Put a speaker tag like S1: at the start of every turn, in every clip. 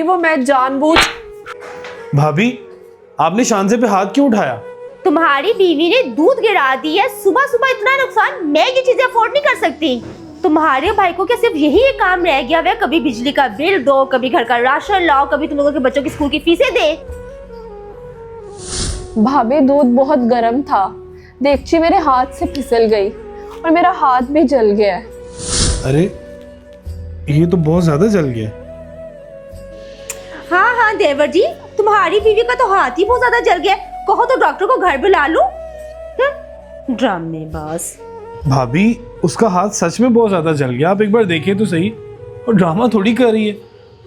S1: वो मैं जानबूझ।
S2: भाभी, आपने शानजे पे हाथ क्यों उठाया?
S3: तुम्हारी बीवी ने दूध गिरा दी है, सुबह सुबह इतना नुकसान। मैं ये चीजें अफोर्ड नहीं कर सकती। तुम्हारे भाई को क्या सिर्फ यही एक काम रह गया है? कभी बिजली का बिल दो, कभी घर का राशन लाओ, कभी तुम लोगों के बच्चों की स्कूल की फीसें दे।
S1: भाभी दूध बहुत गर्म था, देगची मेरे हाथ से फिसल गई और मेरा हाथ भी जल गया।
S2: अरे ये तो बहुत ज्यादा जल गया।
S3: हाँ हाँ देवर जी, तुम्हारी बीवी का तो हाथ ही बहुत ज्यादा जल गया। कहो तो डॉक्टर को घर बुला लूं। ड्रामेबाज।
S2: भाभी, उसका हाथ सच में बहुत ज्यादा जल गया, आप एक बार देखिए तो सही। और ड्रामा थोड़ी कर रही है,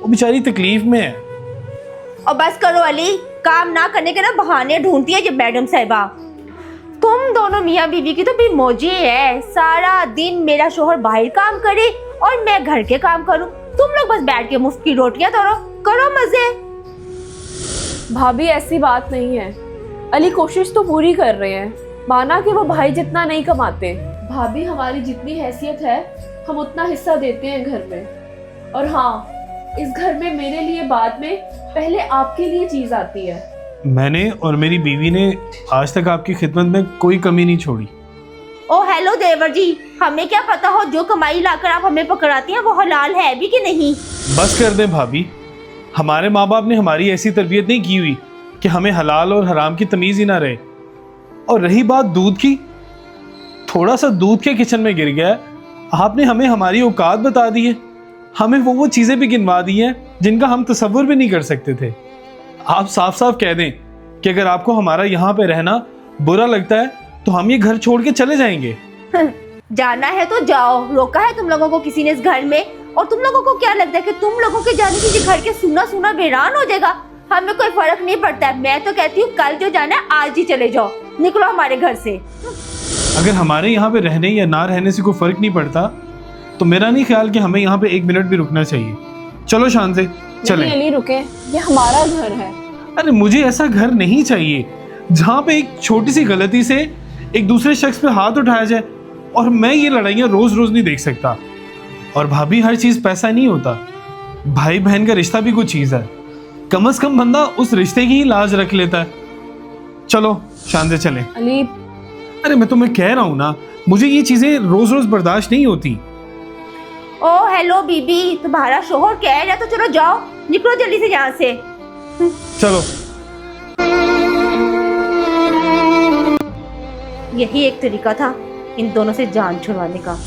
S2: वो बेचारी तकलीफ में है।
S3: और बस करो अली, काम ना करने के ना बहाने ढूंढती है ये मैडम साहिबा। तुम दोनों मियाँ बीवी की तो भी मौजी है। सारा दिन मेरा शोहर बाहर काम करे और मैं घर के काम करूं। तुम लोग बस बैठ के मुफ्त की रोटियां तोड़ो, करो मजे।
S1: भाभी ऐसी बात नहीं है, अली कोशिश तो पूरी कर रहे हैं। माना कि वो भाई जितना नहीं कमाते, भाभी हमारी जितनी हैसियत है हम उतना हिस्सा देते हैं घर में। और हाँ, इस घर में मेरे लिए बाद में, पहले आपके लिए चीज आती है।
S2: मैंने और मेरी बीवी ने आज तक आपकी खिदमत में कोई कमी नहीं छोड़ी।
S3: ओ हेलो देवर जी, हमें क्या पता हो जो कमाई लाकर आप हमें पकड़ाती हैं वो हलाल है भी कि नहीं।
S2: बस कर दें भाभी, हमारे माँ बाप ने हमारी ऐसी तरबियत नहीं की हुई कि हमें हलाल और हराम की तमीज ही ना रहे। और रही बात दूध की, थोड़ा सा दूध के किचन में गिर गया है, आपने हमें हमारी औकात बता दी है। हमें वो चीजें भी गिनवा दी हैं जिनका हम तसव्वुर भी नहीं कर सकते थे। आप साफ साफ कह दें कि अगर आपको हमारा यहाँ पे रहना बुरा लगता है तो हम ये घर छोड़ के चले जाएंगे।
S3: जाना है तो जाओ, रोका है तुम लोगों को किसी ने इस घर में? और तुम लोगों को क्या लगता है कि तुम लोगों के जाने से घर के सुना सुना वीरान हो जाएगा? हमें कोई फर्क नहीं पड़ता है। मैं तो कहती हूँ कल जो जाना है आज ही चले जाओ, निकलो हमारे घर से।
S2: अगर हमारे यहाँ पे रहने या ना रहने से कोई फर्क नहीं पड़ता तो मेरा नहीं ख्याल कि हमें यहाँ पे एक मिनट भी रुकना चाहिए। चलो शान से चलें।
S1: अली रुके, ये हमारा घर है।
S2: अरे मुझे ऐसा घर नहीं चाहिए जहाँ पे एक छोटी सी गलती से एक दूसरे शख्स पे हाथ उठाया जाए। और मैं ये लड़ाइयाँ रोज रोज नहीं देख सकता। और भाभी, हर चीज पैसा नहीं होता, भाई बहन का रिश्ता भी कुछ चीज है। कम से कम बंदा उस रिश्ते की ही लाज रख लेता है। चलो शान से चलें।
S1: अली,
S2: अरे मैं तुम्हें कह रहा हूँ ना, मुझे ये चीजें रोज रोज बर्दाश्त नहीं होती।
S3: ओ हेलो बीबी, तुम्हारा शोहर कह रहा है तो चलो जाओ, निकलो जल्दी से यहाँ से।
S2: चलो।
S3: यही एक तरीका था इन दोनों से जान छुड़वाने का।